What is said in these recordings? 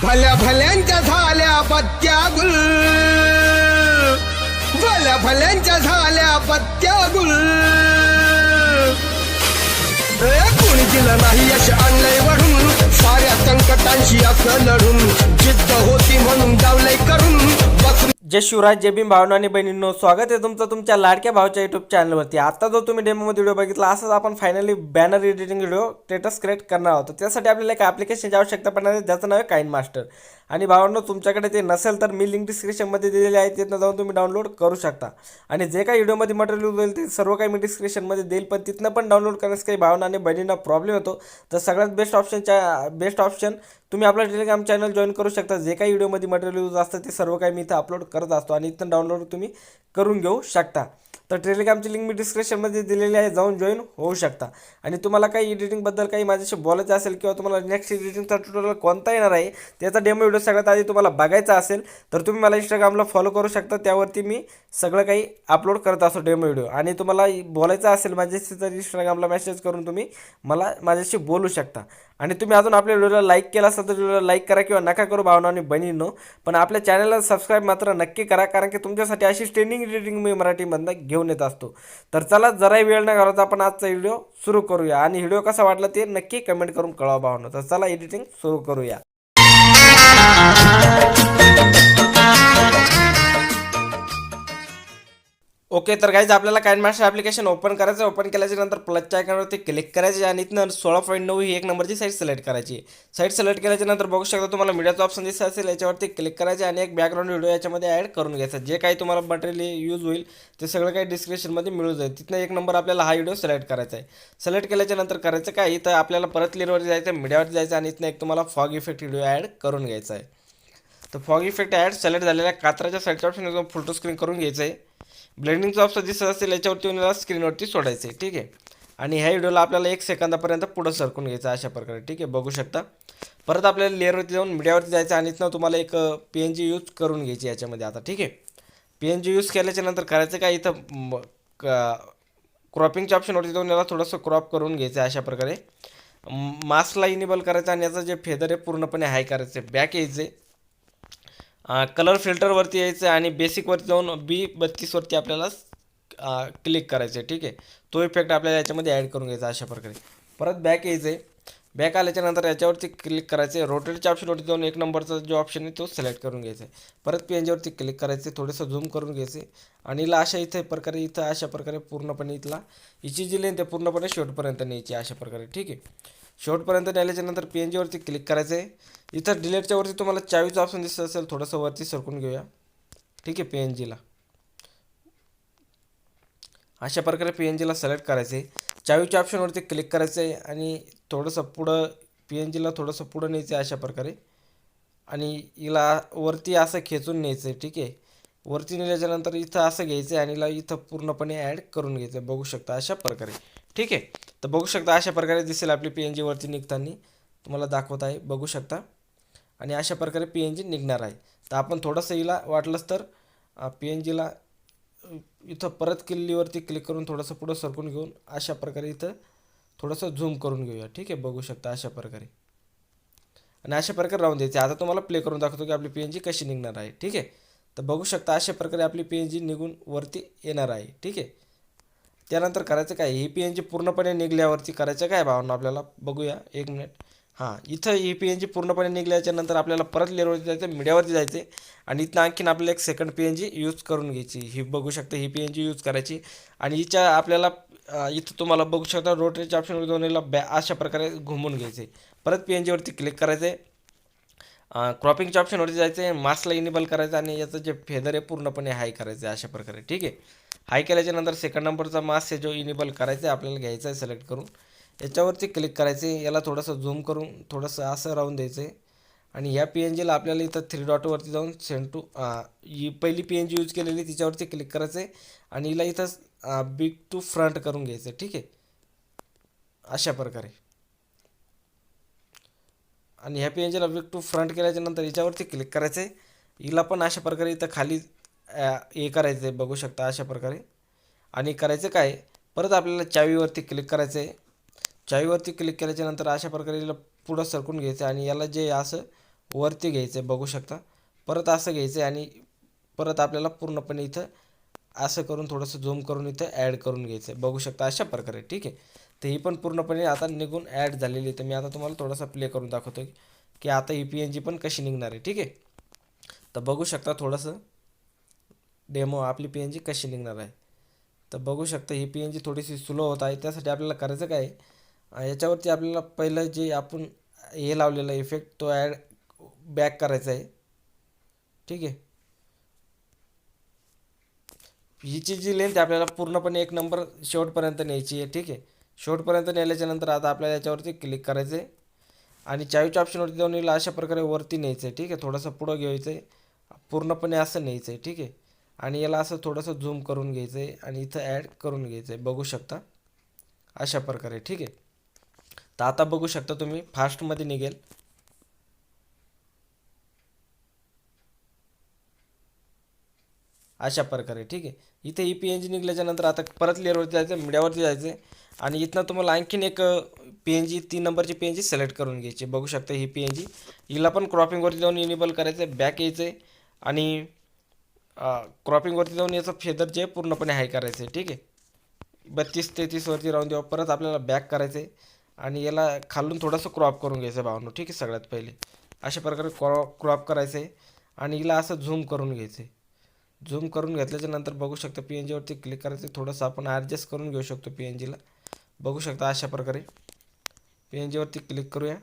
भल्या भल्यांच्या झाल्या बत्त्या गुल, भल्या भल्यांच्या झाल्या बत्त्या गुल. कोणी दिलं नाही यश आणलंय वरून, साऱ्या संकटांशी असं लढून, जिद्द होती म्हणून जावलंय करून बस. जय शिवराज, जय भीम भावना आणि बहिणींनो, स्वागत आहे तुमचं तुमच्या लाडक्या भावच्या यूट्यूब चॅनलवरती. आता जो तुम्ही डेमोमध्ये व्हिडिओ बघितला, असंच आपण finally banner editing video status create करणार आहोत. त्यासाठी आपल्याला एक ॲप्लिकेशनची आवश्यकता पडणार आहे, ज्याचं नाव आहे काइन मास्टर. आणि भावांनो, तुमच्याकडे ते नसेल तर मी लिंक डिस्क्रिप्शनमध्ये दिलेली आहे, तिथनं जाऊन तुम्ही डाउनलोड करू शकता. आणि जे काही व्हिडिओमध्ये मटेरियल होईल ते सर्व काही मी डिस्क्रिप्शनमध्ये देईल, पण तिथनं पण डाउनलोड करण्यास काही भावना आणि बहिणींना प्रॉब्लेम येतो. तर सगळ्यात बेस्ट ऑप्शन तुम्ही आपला टेलिग्राम चॅनल जॉईन करू शकता. जे काही व्हिडिओमध्ये मटेरियल यूज असतं ते सर्व काही मी इथं अपलोड करत असतो आणि इथं डाउनलोड तुम्ही करून घेऊ शकता. तर टेलिग्रामची लिंक मी डिस्क्रिप्शनमध्ये दिलेली आहे, जाऊन जॉईन होऊ शकता. आणि तुम्हाला काही एडिटिंगबद्दल काही माझ्याशी बोलायचं असेल किंवा तुम्हाला नेक्स्ट एडिटिंगचा ट्युटोरियल कोणता येणार आहे त्याचा डेमो व्हिडिओ सगळ्यात आधी तुम्हाला बघायचा असेल तर तुम्ही मला इंस्टाग्रामला फॉलो करू शकता. त्यावरती मी सगळं काही अपलोड करत असतो डेमो व्हिडिओ. आणि तुम्हाला बोलायचं असेल माझ्याशी तर इंस्टाग्रामला मेसेज करून तुम्ही मला माझ्याशी बोलू शकता. आणि तुम्ही अजून आपल्या व्हिडिओला लाईक केला असेल तर व्हिडिओला लाईक करा किंवा नका करू भावना आणि बहिणींनो, पण आपल्या चॅनलला सबस्क्राईब मात्र नक्की करा, कारण की तुमच्यासाठी अशी ट्रेनिंग एडिटिंग मी मराठीमधनं घेऊन येत असतो. तर चला, जराही वेळ न घालवता आपण आजचा व्हिडिओ सुरू करूया. आणि व्हिडिओ कसा वाटला ते नक्की कमेंट करून कळवा भावना. तर चला, एडिटिंग सुरू करूया. ओके, तर गाईज आपल्याला काइन मास्टर ॲप्लिकेशन ओपन करायचं. ओपन केल्याच्या नंतर प्लसच्या आयकॉनवरती क्लिक करायचे आणि इथनं 16.9 ही एक नंबरची साईट सिलेक्ट करायची. साईट सिलेक्ट केल्याच्या नंतर बघू शकता तुम्हाला मीडियाचा ऑप्शन दिसत असेल, याच्यावरती क्लिक करायचे आणि एक बॅकग्राऊंड व्हिडिओ याच्यामध्ये ॲड करून घ्यायचा. जे काही तुम्हाला मटेरियल यूज होईल ते सगळं काही डिस्क्रिप्शनमध्ये मिळून जाईल. तिथनं एक नंबर आपल्याला हा व्हिडिओ सिलेक्ट करायचा आहे. सिलेक्ट केल्याच्या नंतर करायचं काय, इथं आपल्याला परत लेअरवरती जायचं, मीडियावरती जायचं आणि इथनं एक तुम्हाला फॉग इफेक्ट व्हिडिओ ॲड करून घ्यायचा आहे. तर फॉग इफेक्ट ॲड सिलेक्ट झालेल्या कात्राच्या साईडच्या ऑप्शन एकदम फुल टू स्क्रीन करून घ्यायचं आहे. ब्लेंडिंगचं ऑप्शन दिसत असेल याच्यावरती मला स्क्रीनवरती सोडायचं आहे. ठीक आहे. आणि ह्या व्हिडिओला आपल्याला 1 सेकंदापर्यंत पुढं सरकून घ्यायचं अशा प्रकारे. ठीक आहे, बघू शकता. परत आपल्याला लेअरवरती जाऊन मीडियावरती जायचं आणि इथनं तुम्हाला एक PNG यूज करून घ्यायची याच्यामध्ये आता. ठीक आहे, PNG यूज केल्याच्या नंतर करायचं काय, इथं क्रॉपिंगच्या ऑप्शनवरती जाऊन याला थोडंसं क्रॉप करून घ्यायचं अशा प्रकारे. मास्कला इनेबल करायचं आणि याचं जे फेदर आहे पूर्णपणे हाय करायचं आहे. बॅक यायचं, कलर फिल्टरवरती यायचं आणि बेसिकवरती जाऊन B32वरती आपल्याला क्लिक करायचं आहे. ठीक आहे, तो इफेक्ट आपल्याला याच्यामध्ये ॲड करून घ्यायचा अशा प्रकारे. परत बॅक यायचं आहे. बॅक आल्याच्यानंतर याच्यावरती क्लिक करायचं आहे. रोटेटच्या ऑप्शनवरती जाऊन एक नंबरचा जो ऑप्शन आहे तो सिलेक्ट करून घ्यायचा आहे. परत PNGवरती क्लिक करायचं आहे, थोडंसं झूम करून घ्यायचं आहे आणि हिला अशा इथं अशा प्रकारे पूर्णपणे हिची जी लेंथ आहे पूर्णपणे शेवटपर्यंत न्यायची अशा प्रकारे. ठीक आहे, शेवटपर्यंत नेल्याच्यानंतर PNGवरती क्लिक करायचं आहे. इथं डिलीटच्या वरती तुम्हाला चावीचं ऑप्शन दिसत असेल, थोडंसं वरती सरकून घेऊया. ठीक आहे, PNGला अशा प्रकारे PNGला सिलेक्ट करायचं आहे. चावीच्या ऑप्शनवरती क्लिक करायचं आहे आणि थोडंसं पुढं PNGला थोडंसं पुढं न्यायचं आहे अशा प्रकारे. आणि हिला वरती असं खेचून न्यायचं आहे. ठीक आहे, वरती नेल्याच्यानंतर इथं असं घ्यायचं आहे आणि हिला इथं पूर्णपणे ॲड करून घ्यायचं आहे. बघू शकता अशा प्रकारे. ठीक आहे, तर बघू शकता अशा प्रकारे दिसेल आपली PNG वरती निघताना. तुम्हाला दाखवत आहे, बघू शकता. आणि अशा प्रकारे PNG निघणार आहे. तर आपण थोडंसं हिला वाटलंच तर PNGला इथं परत किल्लीवरती क्लिक करून थोडंसं पुढं सरकून घेऊन अशा प्रकारे इथं थोडंसं झूम करून घेऊया. ठीक आहे, बघू शकता अशा प्रकारे. आणि अशा प्रकारे राहून द्यायचे. आता तुम्हाला प्ले करून दाखवतो की आपली PNG कशी निघणार आहे. ठीक आहे, तर बघू शकता अशा प्रकारे आपली PNG निघून वरती येणार आहे. ठीक आहे, त्यानंतर करायचं काय, ही PNG पूर्णपणे निघल्यावरती करायचं काय भावना आपल्याला बघूया. 1 मिनिट. हां, इथं ही PNG पूर्णपणे निघल्याच्यानंतर आपल्याला परत लेअरवरती जायचं, मीडियावरती जायचं आणि इथनं आणखीन आपल्याला एक सेकंड PNG यूज करून घ्यायची. ही बघू शकता, ही PNG यूज करायची. आणि हिच्या आपल्याला इथं तुम्हाला बघू शकता रोटेटच्या ऑप्शनवर जाऊन याला अशा प्रकारे घुमून घ्यायचे. परत PNGवरती क्लिक करायचं आहे, क्रॉपिंगच्या ऑप्शनवरती जायचं आहे, मास्कला इनेबल करायचं आणि याचं जे फेदर आहे पूर्णपणे हाय करायचं आहे अशा प्रकारे. ठीक आहे, हाय केल्याच्यानंतर सेकंड नंबरचा मास्क आहे जो इनेबल करायचा आहे आपल्याला घ्यायचा आहे सिलेक्ट करून. याच्यावरती क्लिक करायचे, याला थोडंसं झूम करून थोडंसं असं राहून द्यायचं आहे. आणि ह्या PNGला आपल्याला इथं 3 डॉटवरती जाऊन सेंड टू ही पहिली PNG यूज केलेली तिच्यावरती क्लिक करायचं आहे आणि हिला इथं बिग टू फ्रंट करून घ्यायचं आहे. ठीक आहे, अशा प्रकारे. आणि ह्या PNGला बिग टू फ्रंट केल्याच्यानंतर याच्यावरती क्लिक करायचं आहे. हिला पण अशा प्रकारे इथं खाली हे करायचं आहे, बघू शकता अशा प्रकारे. आणि करायचं काय, परत आपल्याला चावीवरती क्लिक करायचं आहे. चावीवरती क्लिक केल्याच्यानंतर अशा प्रकारे याला पुढं सरकून घ्यायचं आणि याला जे असं वरती घ्यायचं आहे, बघू शकता. परत असं घ्यायचं आहे आणि परत आपल्याला पूर्णपणे इथं असं करून थोडंसं झूम करून इथं ॲड करून घ्यायचं आहे, बघू शकता अशा प्रकारे. ठीक आहे. तर ही पण पूर्णपणे आता निघून ॲड झालेली आहे. तर मी आता तुम्हाला थोडासा प्ले करून दाखवतो की आता ही PNG पण कशी निघणार आहे. ठीक आहे. तर बघू शकता थोडंसं डेमो आपली PNG कशी निघणार आहे. तर बघू शकता ही PNG थोडीशी स्लो होत आहे. त्यासाठी आपल्याला करायचं काय आहे, याच्यावरती आपल्याला पहिलं जे आपण हे लावलेलं इफेक्ट तो ॲड बॅक करायचा आहे. ठीक आहे. हिची जी लेंथ आपल्याला पूर्णपणे एक नंबर शेवटपर्यंत न्यायची आहे. ठीक आहे. शेवटपर्यंत नेल्याच्या नंतर आता आपल्याला याच्यावरती क्लिक करायचं आहे आणि चावीच्या ऑप्शनवरती जाऊन हिला अशा प्रकारे वरती न्यायचं आहे. ठीक आहे. थोडंसं पुढं घ्यायचं आहे, पूर्णपणे असं न्यायचं आहे. ठीक आहे. आणि याला असं थोडंसं झूम करून घ्यायचं आहे आणि इथं ॲड करून घ्यायचं आहे, बघू शकता अशा प्रकारे. ठीक आहे. तर आता बघू शकता तुम्ही फास्टमध्ये निघेल. अशा प्रकारे. ठीक आहे. इथे ही PNG निघल्याच्या नंतर आता परत लेअरवरती जायचं, मीडियावरती जायचं आहे आणि इथनं तुम्हाला आणखीन एक PNG 3 नंबरची PNG सिलेक्ट करून घ्यायची, बघू शकता ही PNG. हिला पण क्रॉपिंगवरती जाऊन इनेबल करायचं आहे, बॅक यायचं आहे आणि क्रॉपिंगवरती जाऊन याचं फेदर जे पूर्णपणे हाय करायचं आहे. ठीक आहे. 32-33 वरती राहून देऊ. परत आपल्याला बॅक करायचं आहे आणि याला खालून थोडंसं क्रॉप करून घ्यायचं आहे भावांनो. ठीक आहे. सगळ्यात पहिले अशा प्रकारे क्रॉप करायचं आहे आणि हिला असं झूम करून घ्यायचं आहे. झूम करून घेतल्याच्या नंतर बघू शकता PNG वरती क्लिक करायचं, थोडंसं आपण ॲडजस्ट करून घेऊ शकतो PNGला, बघू शकता अशा प्रकारे. PNG वरती क्लिक करूया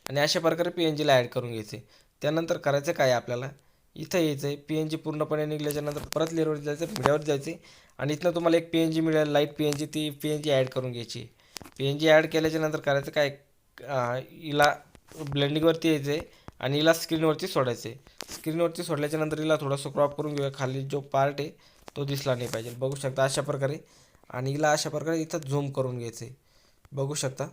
आणि अशा प्रकारे PNGला ॲड करून घ्यायचे. त्यानंतर करायचं काय आपल्याला, इथं यायचं आहे. PNG पूर्णपणे निघल्याच्या नंतर परत लेअरवरती जायचं, मीडियावरती जायचे आणि इथनं तुम्हाला एक PNG मिळेल, लाईट PNG, ती PNG ॲड करून घ्यायची. PNG ॲड केल्याच्या नंतर करायचं काय, हिला ब्लेंडिंगवरती यायचं आहे आणि हिला स्क्रीनवरती सोडायचं आहे. स्क्रीनवरती सोडल्याच्या नंतर हिला थोडंसं क्रॉप करून घेऊया, खाली जो पार्ट आहे तो दिसला नाही पाहिजे, बघू शकता अशा प्रकारे. आणि हिला अशा प्रकारे इथं झूम करून घ्यायचं आहे, बघू शकता.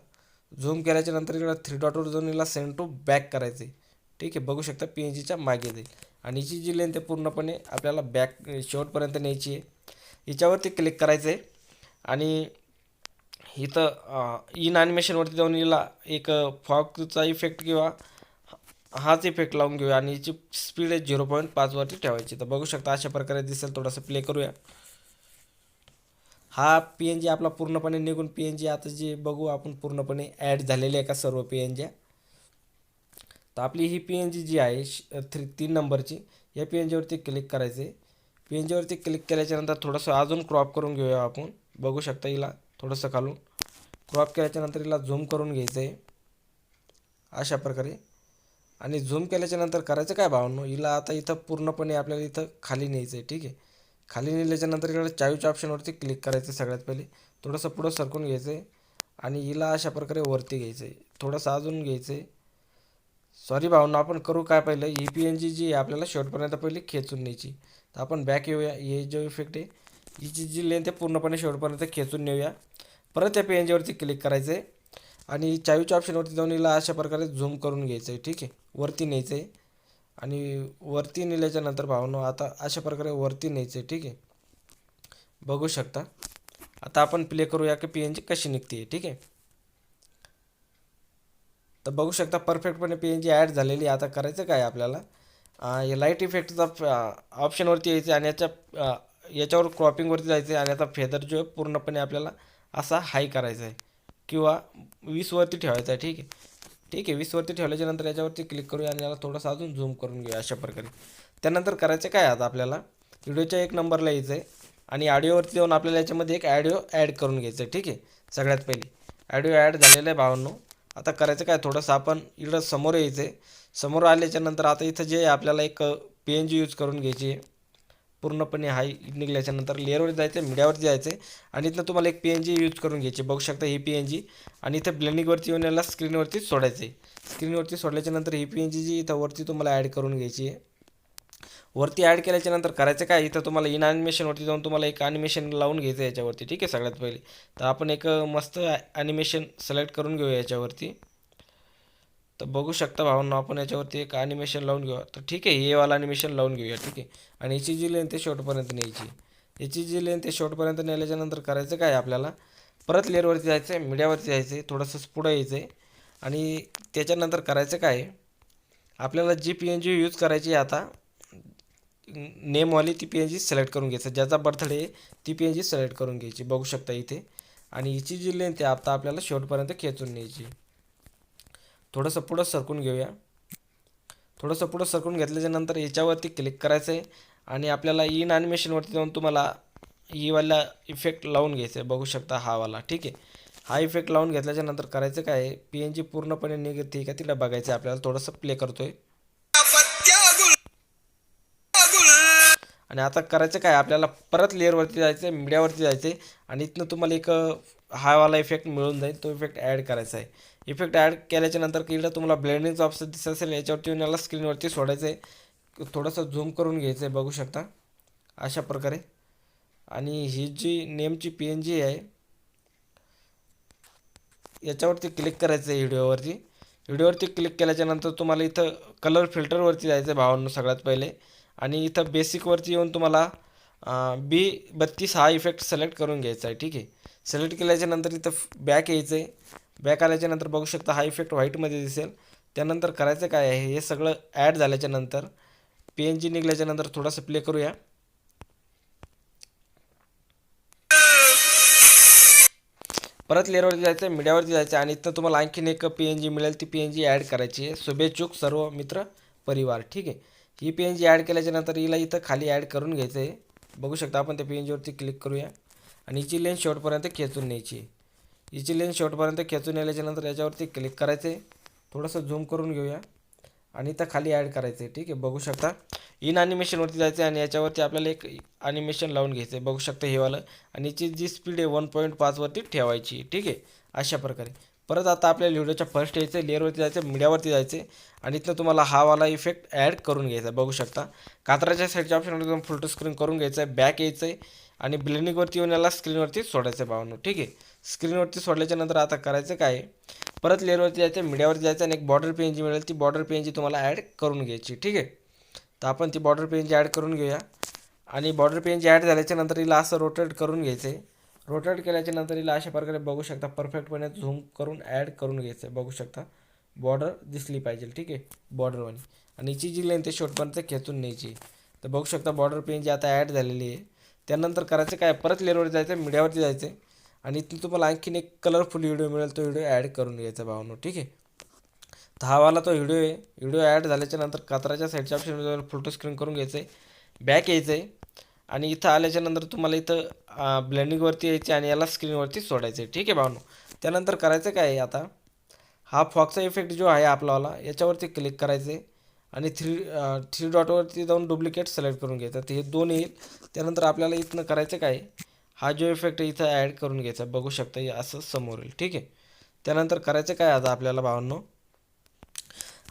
झूम केल्याच्या नंतर हिला 3 डॉटवर जाऊन हिला सेंड टू बॅक करायचं आहे. ठीक आहे. बघू शकता PNGच्या मागे जाईल आणि हिची जी लेंथ आहे पूर्णपणे आपल्याला बॅक शेवटपर्यंत न्यायची आहे. हिच्यावरती क्लिक करायचं आहे आणि इथं इन ॲनिमेशनवरती जाऊन हिला एक फॉगचा इफेक्ट किंवा हाच इफेक्ट लावून घेऊया आणि याची स्पीड आहे 0.5 वरती ठेवायची. तर बघू शकता अशा प्रकारे दिसेल. थोडंसं प्ले करूया. हा PNG आपला पूर्णपणे निघून PNG आता जे बघू आपण पूर्णपणे ॲड झालेले आहे का सर्व PNG. तर आपली ही PNG जी आहे 3 नंबरची, या PNG वरती क्लिक करायचं आहे. PNG वरती क्लिक केल्याच्यानंतर थोडंसं अजून क्रॉप करून घेऊया आपण, बघू शकता. हिला थोडंसं खालून क्रॉप केल्याच्यानंतर हिला झूम करून घ्यायचं आहे अशा प्रकारे. आणि झूम केल्याच्यानंतर करायचं काय भावांनो, हिला आता इथं पूर्णपणे आपल्याला इथं खाली न्यायचं आहे. ठीक आहे. खाली नेल्याच्यानंतर इकडे चावीच्या ऑप्शनवरती क्लिक करायचं सगळ्यात पहिले, थोडंसं पुढं सरकून घ्यायचं आहे आणि हिला अशा प्रकारे वरती घ्यायचं आहे, थोडंसं अजून घ्यायचं आहे. सॉरी भावना, आपण करू काय पहिलं, ही PNG जी आहे आपल्याला शेवटपर्यंत पहिली खेचून न्यायची. तर आपण बॅक येऊया. हे जो इफेक्ट आहे हिची जी लेंथ आहे पूर्णपणे शेवटपर्यंत खेचून नेऊया. परत त्या PNG वरती क्लिक करायचं आहे आणि चावीच्या ऑप्शनवरती जाऊन हिला अशा प्रकारे झूम करून घ्यायचं आहे. ठीक आहे. वरती न्यायचं आहे आणि वरती नेल्याच्या नंतर भावनो आता अशा प्रकारे वरती न्यायचं आहे. ठीक आहे. बघू शकता. आता आपण प्ले करूया की PNG कशी निघते. ठीक आहे. तर बघू शकता परफेक्टपणे PNG ॲड झालेली. आता करायचं काय आपल्याला, या लाईट इफेक्टचा ऑप्शनवरती यायचं आणि याच्यावर क्रॉपिंगवरती जायचं आणि आता फेदर जो आहे पूर्णपणे आपल्याला असा हाय करायचा आहे किंवा 20 वरती ठेवायचा आहे. ठीक आहे. ठीक आहे. 20 वरती ठेवल्याच्यानंतर याच्यावरती क्लिक करूया आणि याला थोडंसं अजून झूम करून घेऊया अशा प्रकारे. त्यानंतर करायचं काय, आता आपल्याला व्हिडिओच्या 1 नंबरला यायचं आहे आणि ऑडिओवरती जाऊन आपल्याला याच्यामध्ये एक ऑडिओ ॲड करून घ्यायचं आहे. ठीक आहे. सगळ्यात पहिले ऑडिओ ॲड झालेलं आहे भावांनो. आता करायचं काय, थोडंसं आपण इकडं समोर यायचं आहे. समोर आल्याच्यानंतर आता इथं जे आपल्याला एक PNG यूज करून घ्यायची आहे पूर्णपणे हाय निघल्याच्यानंतर, लेअरवर जायचं आहे, मीडियावरती जायचं आहे आणि इथनं तुम्हाला एक PNG यूज करून घ्यायची, बघू शकता ही PNG. आणि इथं ब्लेंडिंगवरती येऊन याला स्क्रीनवरती सोडायचं आहे. स्क्रीनवरती सोडल्याच्यानंतर ही PNG जी इथं वरती तुम्हाला ॲड करून घ्यायची आहे. वरती ॲड केल्याच्यानंतर करायचं काय, इथं तुम्हाला इन ॲनिमेशनवरती जाऊन तुम्हाला एक ॲनिमेशन लावून घ्यायचं आहे याच्यावरती. ठीक आहे. सगळ्यात पहिले तर आपण एक मस्त ॲनिमेशन सिलेक्ट करून घेऊया याच्यावरती. तर बघू शकता भावांनो, आपण याच्यावरती एक ॲनिमेशन लावून घेऊया. तर ठीक आहे, हे वाला ॲनिमेशन लावून घेऊया. ठीक आहे. आणि याची जी लेंथ आहे शेवटपर्यंत न्यायची. याची जी लेंथ आहे शेवटपर्यंत नेल्याच्यानंतर करायचं काय आपल्याला, परत लेअरवरती जायचं आहे, मीडियावरती जायचं आहे, थोडंसं पुढं यायचं आहे आणि त्याच्यानंतर करायचं काय, आपल्याला जी PNG यूज करायची आहे आता नेमवाली ती PNG सिलेक्ट करून घ्यायचं, ज्याचा बर्थडे आहे ती PNG सिलेक्ट करून घ्यायची, बघू शकता इथे. आणि हिची जी लेंथ आहे आता आपल्याला शेवटपर्यंत खेचून न्यायची. थोडंसं पुढं सरकून घेऊया. थोडंसं पुढं सरकून घेतल्याच्यानंतर याच्यावरती क्लिक करायचं आहे आणि आपल्याला इन ॲनिमेशनवरती जाऊन तुम्हाला ही वाला इफेक्ट लावून घ्यायचं आहे, बघू शकता हा वाला. ठीक आहे, हा इफेक्ट लावून घेतल्याच्यानंतर करायचं काय आहे, PNG पूर्णपणे निघते का तिला बघायचं आहे आपल्याला. थोडंसं प्ले करतोय आणि आता करायचं काय, आपल्याला परत लेअरवरती जायचं आहे, मीडियावरती जायचं आहे आणि इथनं तुम्हाला एक हा वाला इफेक्ट मिळून जाईल, तो इफेक्ट ॲड करायचा आहे. इफेक्ट ॲड केल्याच्या नंतर इकडं तुम्हाला ब्लेंडिंगचं ऑप्शन दिसत असेल, याच्यावरती येऊन याला स्क्रीनवरती सोडायचं आहे. थोडंसं झूम करून घ्यायचं आहे, बघू शकता अशा प्रकारे. आणि ही जी नेमची PNG आहे याच्यावरती क्लिक करायचं आहे व्हिडिओवरती. व्हिडिओवरती क्लिक केल्याच्यानंतर तुम्हाला इथं कलर फिल्टरवरती जायचं आहे भावांनो सगळ्यात पहिले. आणि इथं बेसिकवरती येऊन तुम्हाला B32 हा इफेक्ट सिलेक्ट करून घ्यायचा आहे. ठीक आहे, सिलेक्ट केल्याच्यानंतर इथं बॅक यायचं आहे. बॅक आल्याच्यानंतर बघू शकता हा इफेक्ट व्हाईटमध्ये दिसेल. त्यानंतर करायचं काय आहे, हे सगळं ॲड झाल्याच्यानंतर PNG निघल्याच्यानंतर थोडंसं प्ले करूया. परत लेअरवरती जायचं आहे, मीडियावरती जायचं आहे आणि इथं तुम्हाला आणखीन एक PNG मिळेल, ती PNG ॲड करायची आहे. शुभेच्छुक सर्व मित्र परिवार. ठीक आहे, ही PNG ॲड केल्याच्यानंतर हिला इथं खाली ॲड करून घ्यायचं आहे. बघू शकता आपण त्या PNGवरती क्लिक करूया आणि हिची लेन्थ शेवटपर्यंत खेचून न्यायची आहे. हिची लेन्थ शेवटपर्यंत खेचून नेल्याच्यानंतर याच्यावरती क्लिक करायचं आहे. थोडंसं झूम करून घेऊया आणि इथं खाली ॲड करायचं आहे. ठीक आहे, बघू शकता इन ॲनिमेशनवरती जायचं आहे आणि याच्यावरती आपल्याला एक ॲनिमेशन लावून घ्यायचं आहे, बघू शकता हे वालं. आणि याची जी स्पीड आहे 1.5 वरती ठेवायची. ठीक आहे, अशा प्रकारे. परत आता आपल्याला व्हिडिओच्या फर्स्ट यायचं, लेअरवरती जायचं, मीडियावरती जायचं आणि इथनं तुम्हाला हा वाला इफेक्ट ॲड करून घ्यायचा आहे, बघू शकता. कात्राच्या साईडच्या ऑप्शनवर जाऊन फुल टू स्क्रीन करून घ्यायचं आहे, बॅक यायचं आहे आणि ब्लेंडिंगवरती येऊन याला स्क्रीनवरती सोडायचं आहे भावांनो. ठीक आहे, स्क्रीनवरती सोडल्याच्यानंतर आता करायचं काय, परत लेअरवरती जायचं, मीडियावरती जायचं आणि एक बॉर्डर PNG मिळेल, ती बॉर्डर PNG तुम्हाला ॲड करून घ्यायची. ठीक आहे, तर आपण ती बॉर्डर PNG ॲड करून घेऊया. आणि बॉर्डर PNG ॲड झाल्याच्यानंतर हिला असं रोटेट करून घ्यायचं आहे. रोटेट केल्याच्यानंतर हिला अशा प्रकारे बघू शकता परफेक्टपणे झूम करून ॲड करून घ्यायचं आहे, बघू शकता. बॉर्डर दिसली पाहिजे. ठीक आहे, बॉर्डरवाली. आणि हिची जी लेंथ आहे शेवटपर्यंत खेचून न्यायची. तर बघू शकता बॉर्डर PNG आता ॲड झालेली आहे. त्यानंतर करायचं काय, परत लेअरवरती जायचं, मीडियावरती जायचं आणि इथून तुम्हाला आणखीन एक कलरफुल व्हिडिओ मिळेल, तो व्हिडिओ ॲड करून घ्यायचा भावांनो. ठीक आहे, तर हा वाला तो व्हिडिओ आहे. व्हिडिओ ॲड झाल्याच्यानंतर कात्राच्या साईडच्या ऑप्शनवर फोटो स्क्रीन करून घ्यायचं आहे, बॅक यायचं आहे आणि इथं आल्याच्यानंतर तुम्हाला इथं ब्लेंडिंगवरती यायचे आणि याला स्क्रीनवरती सोडायचं आहे. ठीक आहे भावांनो. त्यानंतर करायचं काय आहे, आता हा फॉक्सचा इफेक्ट जो आहे आपलावाला, याच्यावरती क्लिक करायचं आहे आणि थ्री डॉटवरती जाऊन डुप्लिकेट सिलेक्ट करून घ्यायचं. तर हे दोन येईल. त्यानंतर आपल्याला इथनं करायचं काय, हा जो इफेक्ट इथं ॲड करून घ्यायचा, बघू शकता हे असं समोर येईल. ठीक आहे, त्यानंतर करायचं काय आता आपल्याला भावांनो,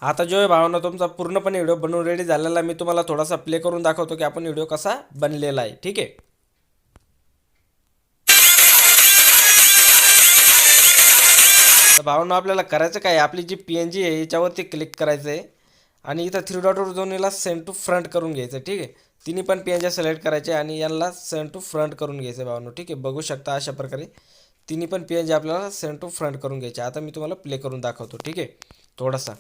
आता जो आहे भावांनो तुमचा पूर्णपणे व्हिडिओ बनवून रेडी झालेला, मी तुम्हाला थोडासा प्ले करून दाखवतो की आपण व्हिडिओ कसा बनलेला आहे. ठीक आहे, तर भावांनो आपल्याला करायचं काय, आपली जी PNG आहे याच्यावरती क्लिक करायचं आहे आणि इथं थ्री डॉटवर जाऊन याला सेंड टू फ्रंट करून घ्यायचं. ठीक आहे, तिन्ही पण PNG सिलेक्ट करायचे आणि याला सेंड टू फ्रंट करून घ्यायचं भावांनो. ठीक आहे, बघू शकता अशा प्रकारे तिन्ही पण PNG आपल्याला सेंड टू फ्रंट करून घ्यायचे. आता मी तुम्हाला प्ले करून दाखवतो. ठीक आहे, थोडासा.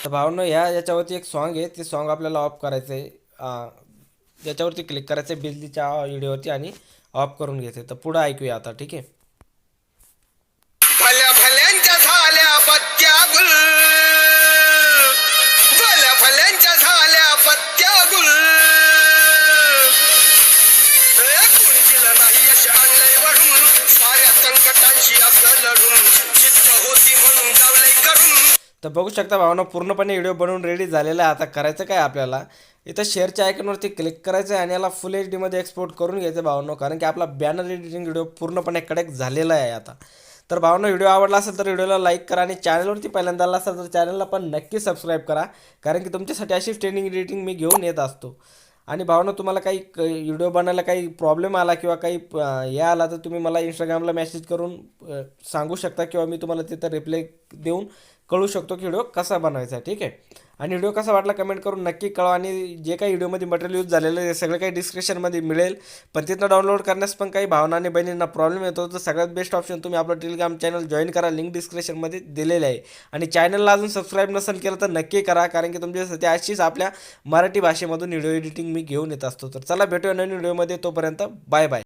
तर भावांनो याच्यावरती एक सॉन्ग आहे, ते सॉन्ग आपल्याला ऑफ करायचं आहे. याच्यावरती क्लिक करायचं आहे बिजलीच्या व्हिडिओवरती आणि ऑफ करून घ्यायचं आहे. तर पुढं ऐकूया आता. ठीक आहे, भल्या भल्यांच्या झाल्या पत्त्या गुल, भल्या भल्यांच्या झाल्या पत्त्या गुल. कुणी दिलं नाही यश आणलंय वरून, साऱ्या संकटांशी असं लढून, जिद्द होती म्हणून गावलंय करून. तर बघू शकता भावांनो पूर्णपणे व्हिडिओ बनवून रेडी झालेला आहे. आता करायचं काय, आपल्याला इथं शेअरच्या आयकॉनवरती क्लिक करायचं आहे आणि याला फुल HD मध्ये एक्सपोर्ट करून घ्यायचं भावांनो, कारण की आपला बॅनर एडिटिंग व्हिडिओ पूर्णपणे कडेक्ट झालेला आहे आता. तर भावांनो व्हिडिओ आवडला असेल तर व्हिडिओला लाईक करा आणि चॅनलवरती पहिल्यांदा आला असेल तर चॅनलला पण नक्की सबस्क्राईब करा, कारण की तुमच्यासाठी अशी ट्रेनिंग एडिटिंग मी घेऊन येत असतो. आणि भावांनो तुम्हाला काही व्हिडिओ बनायला काही प्रॉब्लेम आला किंवा काही हे आला तर तुम्ही मला इंस्टाग्रामला मेसेज करून सांगू शकता किंवा मी तुम्हाला तिथं रिप्लाय देऊन कळू शकतो की व्हिडिओ कसा बनवायचा आहे. ठीक आहे. आणि व्हिडिओ कसा वाटला कमेंट करून नक्की कळवा. आणि जे काही व्हिडिओमध्ये मटेरियल यूज झालेलं आहे सगळं काही डिस्क्रिप्शनमध्ये मिळेल. पण तिथं डाउनलोड करण्यास पण काही भावना आणि बहिणींना प्रॉब्लेम येतो, तर सगळ्यात बेस्ट ऑप्शन तुम्ही आपलं टेलिग्राम चॅनल जॉईन करा. लिंक डिस्क्रिप्शनमध्ये दिलेले आहे. आणि चॅनलला अजून सबस्क्राईब नसेल केलं तर नक्की करा, कारण की तुमच्यासाठी अशीच आपल्या मराठी भाषेमधून व्हिडिओ एडिटिंग मी घेऊन येत असतो. तर चला भेटूया नवीन व्हिडिओमध्ये. तोपर्यंत बाय बाय.